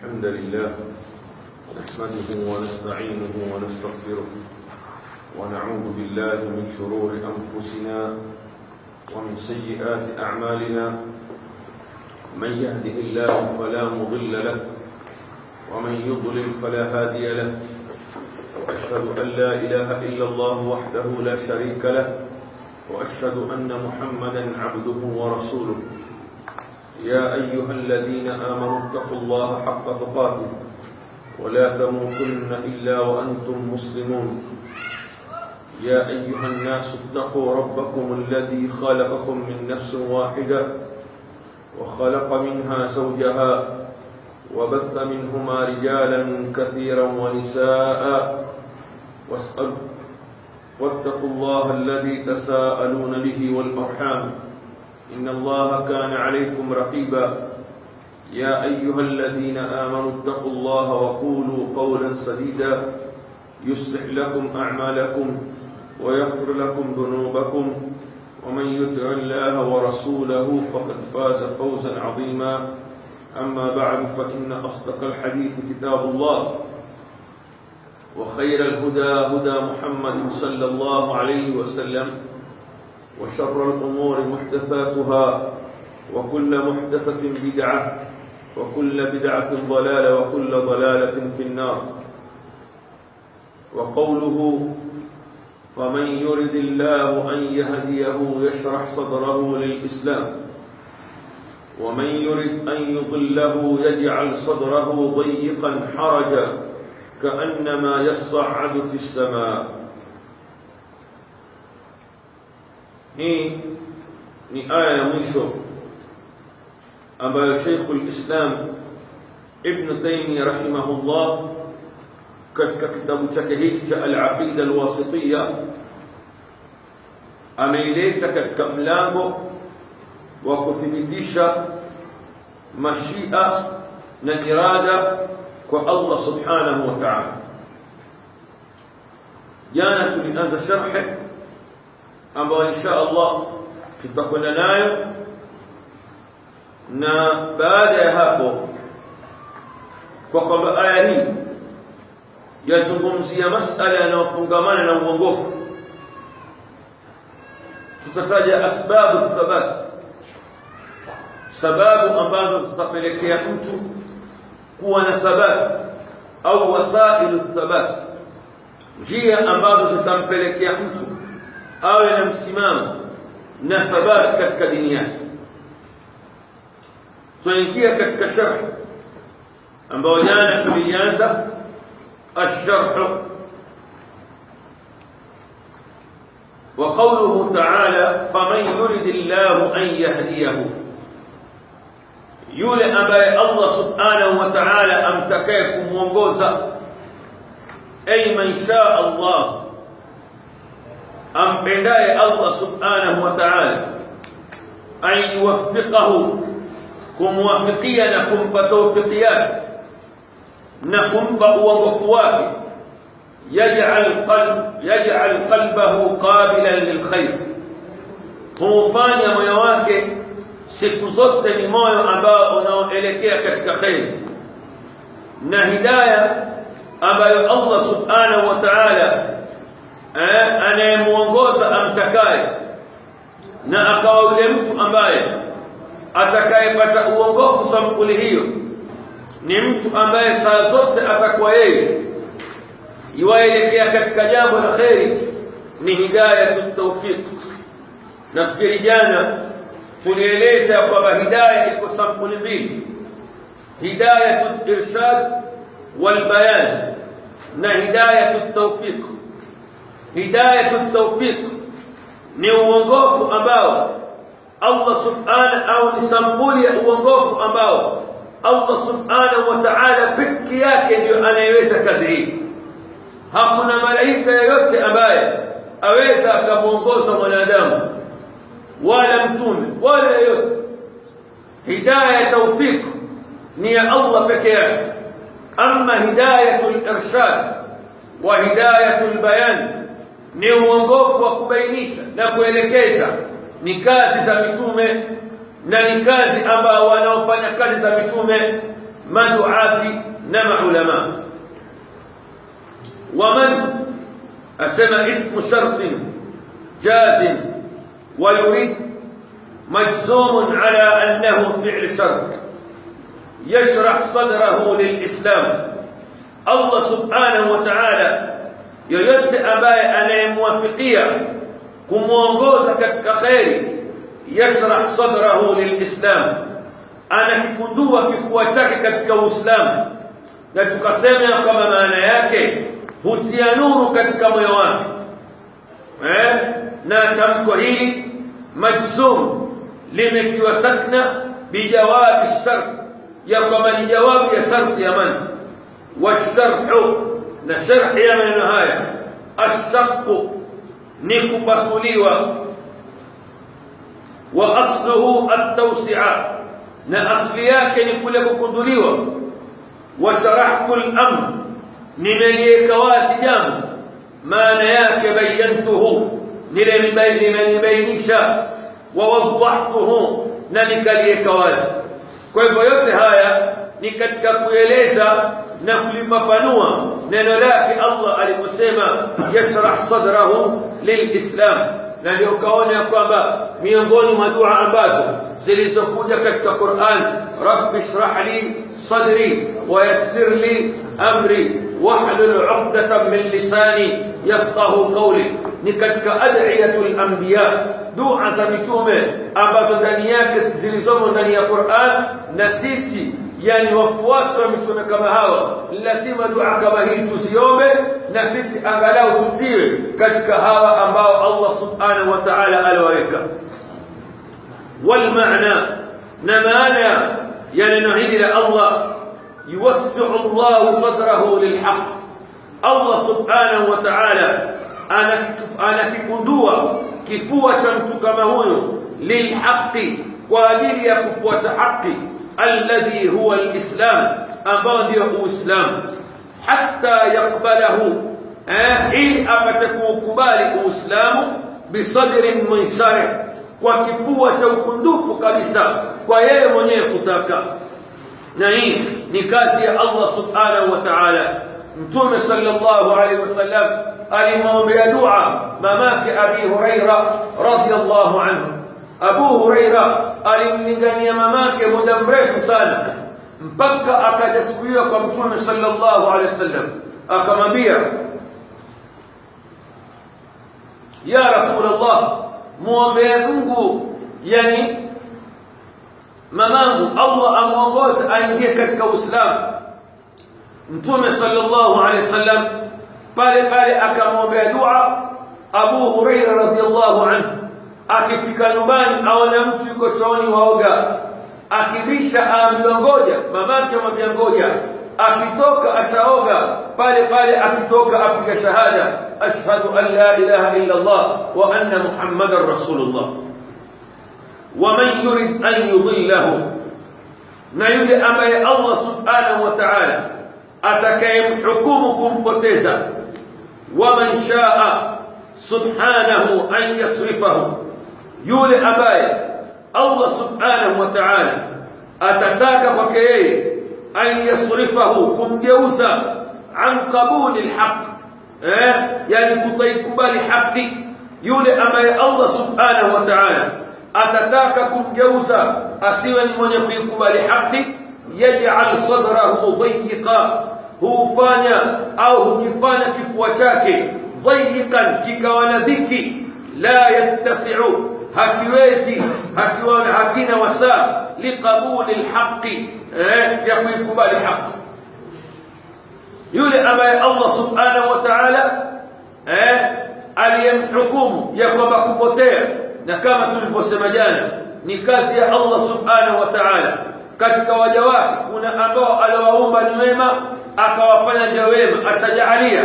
الحمد لله نحمده ونستعينه ونستغفره ونعوذ بالله من شرور أنفسنا ومن سيئات أعمالنا. من يهده الله فلا مضل له ومن يضلل فلا هادي له. وأشهد أن لا إله إلا الله وحده لا شريك له وأشهد أن محمدا عبده ورسوله. يا أيها الذين آمنوا اتقوا الله حق تقاته ولا تموتن إلا وأنتم مسلمون. يا أيها الناس اتقوا ربكم الذي خلقكم من نفس واحدة وخلق منها زوجها وبث منهما رجالا كثيرا ونساء واتقوا الله الذي تساءلون به والأرحام إن الله كان عليكم رقيبا. يا أيها الذين آمنوا اتقوا الله وقولوا قولا سديدا يصلح لكم أعمالكم ويغفر لكم ذنوبكم ومن يطع الله ورسوله فقد فاز فوزا عظيما. أما بعد فإن أصدق الحديث كتاب الله وخير الهدى هدى محمد صلى الله عليه وسلم وشر الأمور محدثاتها وكل محدثة بدعة وكل بدعة ضلالة وكل ضلالة في النار. وقوله فمن يرد الله أن يهديه يشرح صدره للإسلام ومن يرد أن يضله يجعل صدره ضيقا حرجا كأنما يصعد في السماء. Hii ni aya ya mwisho ambayo Sheikhul Islam Ibn Taymiyyah rahimahullah katika kitabu chake hiki cha Al-Aqida Al-Wasitiyya ameileta katika mlango wa kuthibitisha mashia na irada kwa Allah subhanahu wa ta'ala. Jana tulianza sharhi ambayo insha Allah tutakwenda nayo, na baada ya hapo kwa kwamba aya hii yazungumzia masala yanayofungamana na uongofu, tutataja asbabu thabat, sababu ambazo zitapelekea mtu kuwa na thabat au wasailu thabat, njia ambazo zitampelekea mtu awe na msimamo na thabati katika dini yake. Tuingia katika sharh ambao jana tulianza الشرح. وقوله تعالى فمن يرد الله أن يهديه، yule ambaye Allah subhanahu wa ta'ala amtakaye kumuongoza, ay man shaa Allah, ampendaye Allah subhanahu wa ta'ala, ay yuwaffiqahu, kumwafikia na kumpa tawfiki yake na kumpa uongofu wake, yaj'al qalbahu qabilan lilkhair, humfanya moyo wake siku zote ni moyo ambao unaoelekea katika khair na hidayah ambayo Allah subhanahu wa ta'ala anayemuongoza amtakaye, na akawa yule mtu ambaye atakayepata uongofu sampuli hiyo ni mtu ambaye saa zote atakuwa yeye yuaelekea katika jambo la kheri, ni hidayah tawfiq. Nafikiri jana tulieleza kwamba hidayah iko sampuli mbili, hidayah irshad wal bayan na hidayah tawfiq. Hidayah tawfiq ni uongofu ambao Allah subhanahu, au ni sampuli ya uongofu ambao Allah subhanahu wa ta'ala pekee yake ndio anayeweza kazi hii. Hakuna malaika yeyote ambaye aweza akamuongoza mwanadamu wala mtume wala yeyote. Hidayah tawfiq ni ya Allah pekee yake. Amma hidayatul irshad wa hidayatul bayan ni uongofu wa kubainisha na kuelekeza, ni kazi za mitume na ni kazi ambao wanaofanya kazi za mitume maduati na maulama. ومن أسمى اسم شرط جازم ويريد مجزوم على أنه فعل شرط يشرح صدره للإسلام. الله سبحانه وتعالى yoyote ambaye anayemwafikia kumuongoza katika khairi, yashrah sadrahu lilislam, anakipundua kifua chake katika Uislamu, na tukasema kama maana yake hutia nuru katika moyo wake. Na tamko hili majzum limetiwa sakna bijawabi shart, ya kama ni jawabu ya sharti ya man. Washarhu, na sharhi ya maneno haya, ashaqqu ni kupasuliwa, wa asluhu at-tawsi'a, na asli yake ni kule kukunduliwa. Wa sharahtu al-amr, nimeliweka wazi jambo, maana yake bayantuhu, nimebainisha. Wa wadhahtuhu, na nikaliweka wazi. Kwa hivyo yote haya ni katika kueleza na kulipafanua neno lake Allah aliposema yashrah sadrahu lilislam. Na ndio kaona kwamba miongoni mwa dua ambazo zilizokuja katika Qur'an, rabbi shrah li sadri wa yassir li amri wahlul 'uqdatan min lisani yafqahu qawli, ni katika ad'iyatul anbiya, dua za mitume ambazo ndani yake zilizomo ndani ya Qur'an. Na sisi yani wafuasi wa mitume kama hawa, lazima dua kama hii tusiombe, na sisi angalau tutiwe katika hawa ambao Allah subhanahu wa ta'ala aliwaweka. Wal maana, na maana ya neno hili la Allah, yuwassi'u Allah sadrahu lilhaq, Allah subhanahu wa ta'ala anakipundua kifua cha mtu kama huyo lilhaqi, kwa ajili ya kufuata haki, alladhi huwa alislam, ambao ndio Uislamu, hatta yakbalahu, ili apate kukubali Uislamu, bisadrin munsharih, kwa kifua cha ukundufu kabisa, kwa yeye mwenyewe kutaka. Na hii ni kazi ya Allah subhanahu wa ta'ala. Mtume sallallahu alaihi wasallam alimwombea dua mamake Abi Huraira radhiyallahu anhu. Abu Huraira alimlingania mamake muda mrefu sana, mpaka akajasikia kwa Mtume sallallahu alaihi wasallam, akamwambia, ya Rasulullah, muombee Mungu yani mamangu Allah amuongoze aingie katika Uislamu. Mtume sallallahu alaihi wasallam pale pale akamwombea dua Abu Huraira radhiyallahu anhu. Akifika nyumbani aona mtu yuko chooni waoga, akibisha amlongoja, mamake amwambia ngoja, akitoka ashaoga, pale pale akitoka apiga shahada, ashhadu an la ilaha illa Allah wa anna Muhammadar Rasulullah. Wa man yurid an yudhillahu, na yule ambaye Allah subhanahu wa ta'ala atakayemhukumu kumpoteza. Wa man shaa subhanahu an yasrifahu, yule ambaye Allah subhanahu wa ta'ala atataka kwake yeye an yasrifahu, kumgeuza, an qabuli alhaq, yani kutaikubali haki. Yule ambaye Allah subhanahu wa ta'ala atataka kumgeuza asiwe ni mwenye kuikubali haki, yaj'al sadrahu dayiqa, hufanya au hukifanya kifua chake dayiqan, kikawa na dhiki, la yattasi'u, hakiwezi, hakina wasaa, liqabuli alhaqi, ya kuikubali haki. Yule ambaye Allah subhanahu wa ta'ala aliyemhukumu ya kwamba kupotea, na kama tulivyosema jana, ni kazi ya Allah subhanahu wa ta'ala. Katika waja wake kuna ambao aliwaumba ni wema, akawafanya ndio wema, ashajaalia,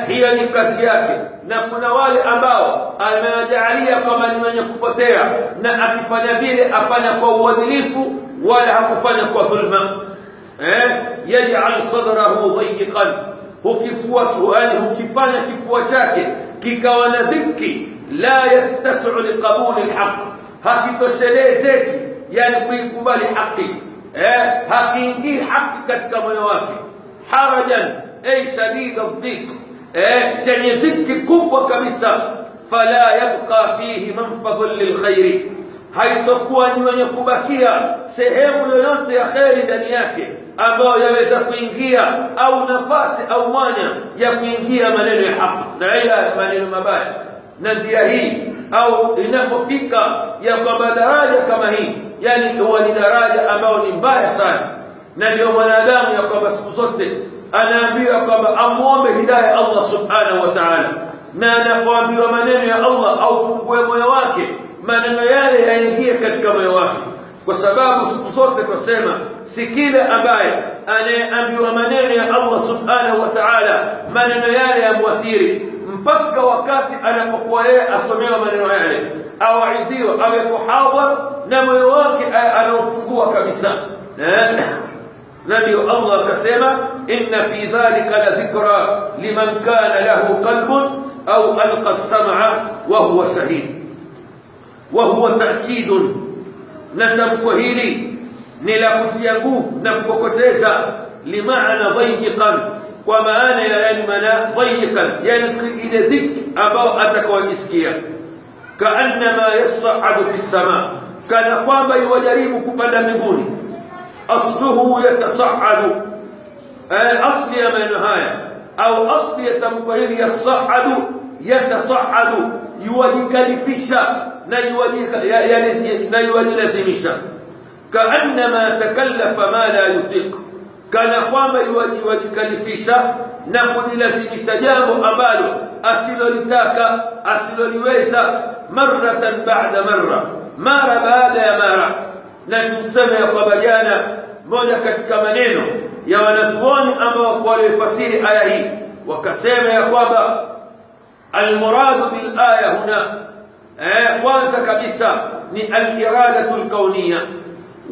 hiyo ni kazi yake. Na kuna wale ambao amewajaalia kama ni wenye kupotea, na akifanya vile afanya kwa uadilifu, wala hakufanya kwa dhulma. Yaj'al sadrahu dayiqan, hukifanya kifua chake kikawa na dhiki, la yattasi'u liqabuli alhaq, hakitoshelezeki yani kuikubali haki. hakiingii haki katika moyo wake, harajan ay shadid ad-dhiq, chenye dhiki kubwa kabisa, fala yabqa fihi manfadhun lilkhairi, haitakuwa ni wenye kubakia sehemu yoyote ya kheri ndani yake ambayo yaweza kuingia au nafasi au mwanya ya kuingia maneno ya haki na ila maneno mabaya. Na ndia hii au inapofika ya kwamba daraja kama hii, yani huwa ni daraja ambayo ni mbaya sana, na ndio mwanadamu ya kwamba siku zote anaambiwa kwamba amuombe hidayah Allah subhanahu wa ta'ala, na anapoambiwa maneno ya Allah au fungue moyo wake, maneno yale yaingie katika moyo wake, kwa sababu siku zote tusema si kila ambaye anayeambiwa maneno ya Allah subhanahu wa ta'ala maneno yale yamwathiri, mpaka wakati anapokuwa yeye asomewa maneno yale au aidhiwa au kuhadhar na moyo wake anaufungua kabisa. Na ndio Allah akasema inna fi dhalika la dhikra liman kana lahu qalbun au alqa as-sam'a wa huwa shahid, wa huwa ta'kidun, na tamko hili ni la kutia nguvu na kukokoteza, limaana dhayiqan, kwa maana ya maana dhayiqan, yani ile dhikri ambao atakawajisikia, kaannama yas'adu fi as-sama, kana kwamba yajaribu kupanda mbinguni. asluhu yatasa'adu, asli ya maneno haya au asli ya tamko hili yas'adu, yatasa'adu, yuwajikalifisha na yuwajilazimisha, kaannama takallafa ma la yutiq, kana kwamba yuwajikalifisha na kujilazimisha jambo ambalo asilolitaka asiloliweza, maratan ba'da marra, mara baada ya mara. Na tumseme ya kwamba jana moja katika maneno ya wanazuoni ambao walifasiri aya hii wakasema ya kwamba almuradu bil aya huna, kwanza kabisa ni al-iradatu al-kawniyya,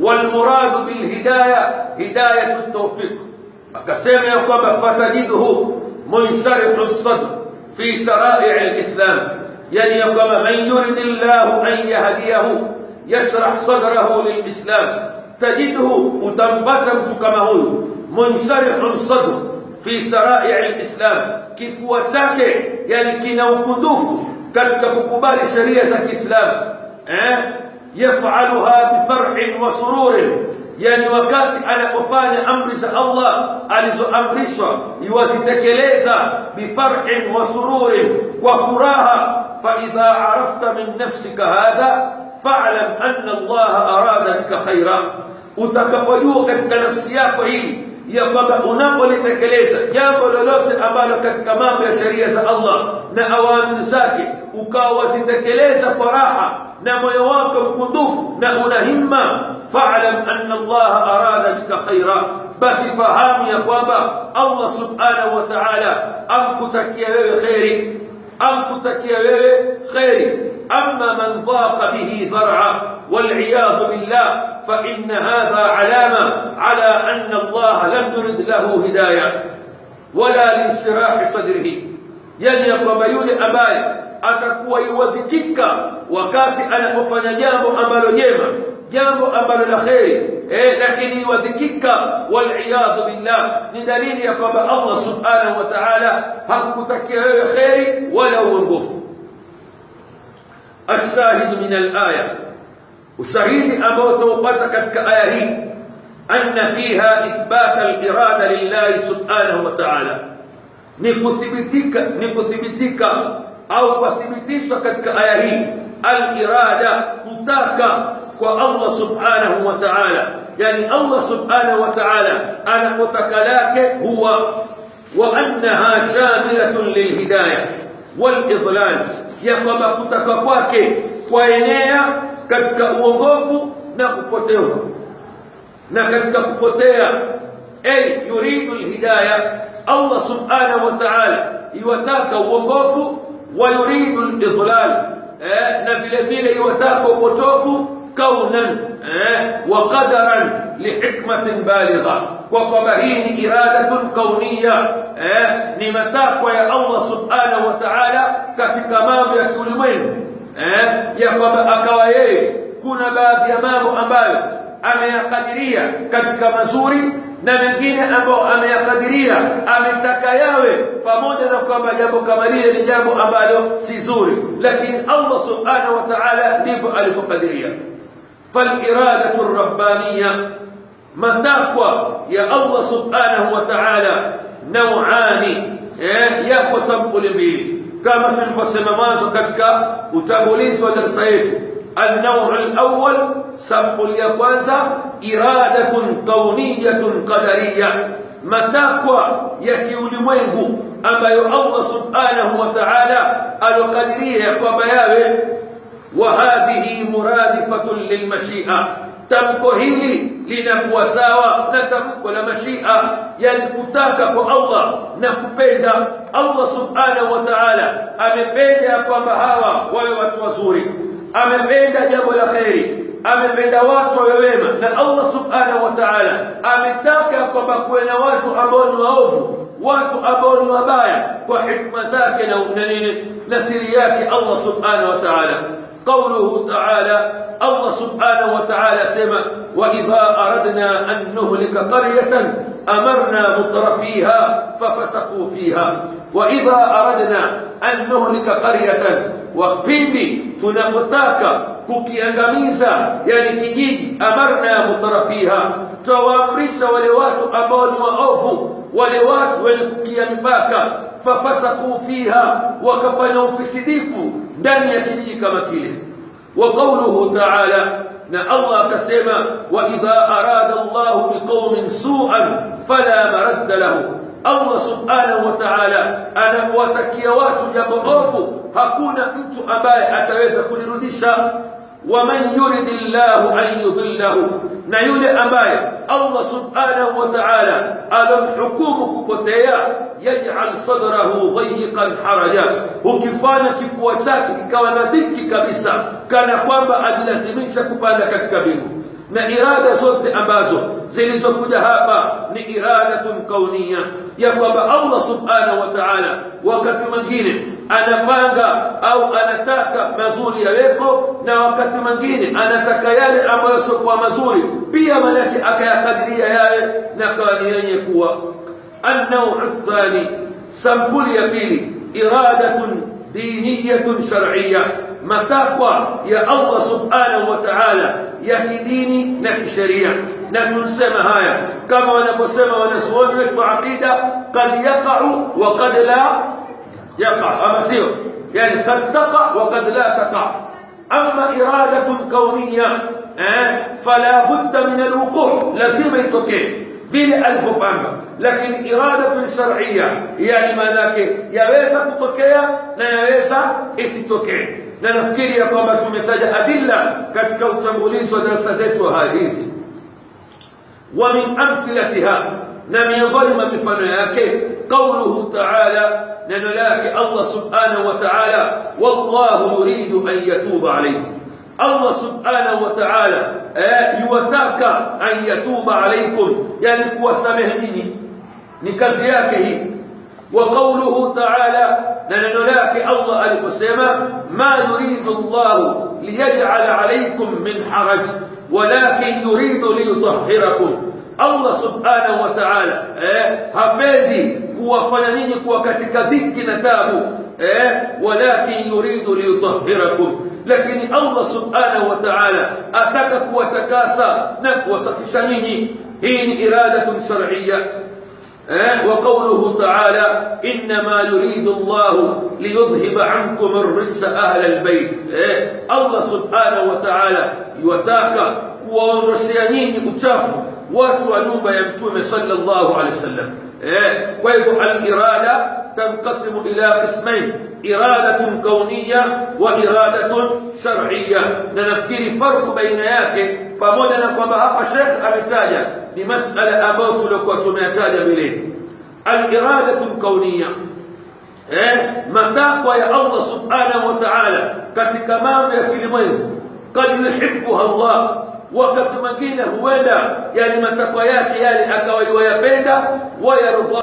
والمراد بالهداية هداية التوفيق. akasema ya kwamba fatajiduhu munsharihu الصدر في شرائع الإسلام، يعني ya kwamba man yuridillahu an yahdiyahu yashrah sadrahu lilإسلام، tajiduhu utampata mtu kama huyu munsharihu الصدر في شرائع الإسلام، kifua chake yani kina ukundufu katika kukubali sheria za Kiislamu. يفعلها بفرح وسرور، يعني wakati anapofanya amri za Allah alizoamrishwa yuwazitekeleza bifarhin wa sururin, kwa furaha. فإذا عرفت من نفسك هذا فاعلم أن الله أراد بك خيرا، utakapojua katika nafsi yako hii ya kwamba unapolitekeleza jambo lolote ambalo katika mambo ya sheria za Allah na awamiri zake ukawazitekeleza kwa raha na moyo wako mkundufu na una himma, fa'lam anna Allah arada bika khaira, basi fahamu ya kwamba Allah subhanahu wa ta'ala amkutakia wewe khairi, amkutakia wewe khairi. أما من ضاق به ذرعا والعياذ بالله فإن هذا علامة على أن الله لم يرد له هداية ولا لانشراح صدره، يعني kwamba yule ambaye atakuwa yuwadhikika wakati anapofanya jambo ambalo jema, jambo ambalo la kheri, lakini yuwadhikika, waliyadhu billah, ni dalili ya kwamba Allah subhanahu wa ta'ala hakutakia wewe kheri wala uongofu. الشاهد من الآية، وشهيد أبو توقت كتك آيه، أن فيها إثبات الإرادة لله سبحانه وتعالى، نكثبتك أو كثبتيش كتك آيه الإرادة كتاك والله سبحانه وتعالى، يعني الله سبحانه وتعالى أنا متكلاك هو، وأنها شاملة للهداية والإضلال، ya kwamba kutaka kwake kwaenea katika uongofu na kupotea, na katika kupotea yuridu alhidayah, Allah subhanahu wa ta'ala yuwataka uongofu, wa yuridu alidlal, na vile vile yuwataka upotofu, kaunan wa qadaran lihikmatin baligha, kwa kwamba hii ni iradatun kauniyya, ni matakwa ya Allah subhanahu wa ta'ala katika mambo ya ulimwengu, ya kwamba akawa yeye kuna baadhi ya mambo ambayo ameyakadiria katika mazuri, na mengine ambao ameyakadiria ametaka yawe, pamoja na kwamba jambo kama lile ni jambo ambalo si zuri, lakini Allah subhanahu wa ta'ala ndivyo alivyokadiria. فالإرادة الربانية matakwa ya Allah subhanahu wa ta'ala nauani, yapo sampuli mbili kama tulivyosema mwanzo katika utangulizi wa darasa yetu. النوع الأول sampuli ya kwanza iradatun kauniyatun qadariyya, matakwa ya kiulimwengu ambayo Allah subhanahu wa ta'ala alokadiria kwamba yawe. وهذه مرادفة للمشيئة، tamko hili linakuwa sawa na tamko la mashia, yani kutaka kwa Allah na kupenda. Allah subhanahu wa ta'ala amependa kwamba hawa wawe watu wazuri, amependa jambo la kheri, amependa watu wawe wema, na Allah subhanahu wa ta'ala ametaka kwamba kuwe na watu ambao ni waovu, watu ambao ni wabaya, kwa hikma zake na siri yake Allah subhanahu wa ta'ala. قوله تعالى الله سبحانه وتعالى سمى وإذا أردنا أن نهلك قرية أمرنا مترفيها ففسقوا فيها. وإذا أردنا أن نهلك قرية وقفيني tunapotaka kukiangamiza yani kijiji, amarna mutrafiha, tuwaamrisha wale watu ambao ni waovu, wale watu wenye kukia mipaka, fafasaku fiha, wakafanya ufisidifu ndani ya kijiji kama kile. Wa qawluhu ta'ala, na Allah akasema wa idha arada Allahu biqaumin su'an fala maradda lahu. Allah subhanahu wa ta'ala anapowatakia watu jambo ovu, hakuna mtu ambaye ataweza kulirudisha. ومن يرد الله أن يضله، na yule ambaye Allah subhanahu wa ta'ala alamhukumu kupotea, yaj'al sadrahu dhayiqan haraja, ukifanya kifua chake kikawa na dhiki kabisa, kana kwamba ajilazimisha kupanda katika mbingu. Na irada zote ambazo zilizokuja hapa ni iradatun kauniyya, ya kwamba Allah subhanahu wa ta'ala wakati mwingine anapanga au anataka mazuri yaweko, na wakati mwingine anataka yale ambayo sio kwa mazuri pia, manake akayakadiria yale na kani yenye kuwa. النوع الثاني sampuli ya pili iradatun diniyatun shar'iyya, matakwa ya Allah subhanahu wa ta'ala ya kidini na kisheria. Na tunasema haya kama wanaposema wanazuoni wetu wa aqida, qad yaqa'u wa qad la yaqa', ama sio, yani qad taqa wa qad la taqa'. amma iradatun kauniyya fala budda min alwuqu', lazima itokee vile alivyopanga. Lakini iradatun shar'iyya, yani manake yaweza kutokea na yaweza isitokee. Na nafikiri ya kwamba tumetaja adilla katika utangulizi wa darasa zetu hizi. Wa min amthilatiha, na miongoni mwa mifano yake qawluhu ta'ala, neno lake Allah subhanahu wa ta'ala, wallahu yuridu an yatuba alaykum. Allah subhanahu wa ta'ala yuwataka an yatuba alaykum, yani kuwasamehe nyinyi, ni kazi yake hii. Wa qawluhu ta'ala, na neno lake Allah aliposema ma yuridu Allah liyaj'ala alaykum min haraj walakin yuridu liyutahhirakum. Allah subhanahu wa ta'ala hapendi kuwafanya nyinyi kuwa katika dhiki na tabu, walakin yuridu liyutahhirakum, lakini Allah subhanahu wa ta'ala ataka kuwatakasa na kuwasafisha nyinyi. hii ni iradatun shar'iyya. وقوله تعالى إنما يريد الله ليذهب عنكم الرجس أهل البيت. الله سبحانه وتعالى يوتاكا وونسيانين uchafu watu wa nyumba ya Mtume sallallahu alaihi wasallam. Kwa hivyo al-irada tanqasimu ila qismain, iradatun kauniyya wa iradatun shar'iyya. Na nafikiri farq baina yake, pamoja na kwamba hapa Sheikh ametaja ni masala ambayo tulikuwa tumeyataja mbeleni. Al-iradatun kauniyya, matakwa ya Allah subhanahu wa ta'ala katika mambo ya kilimwengu, qad yuhibbuha Allah, wakati mwingine huenda yani matakwa yake yale akawa yapenda wayarda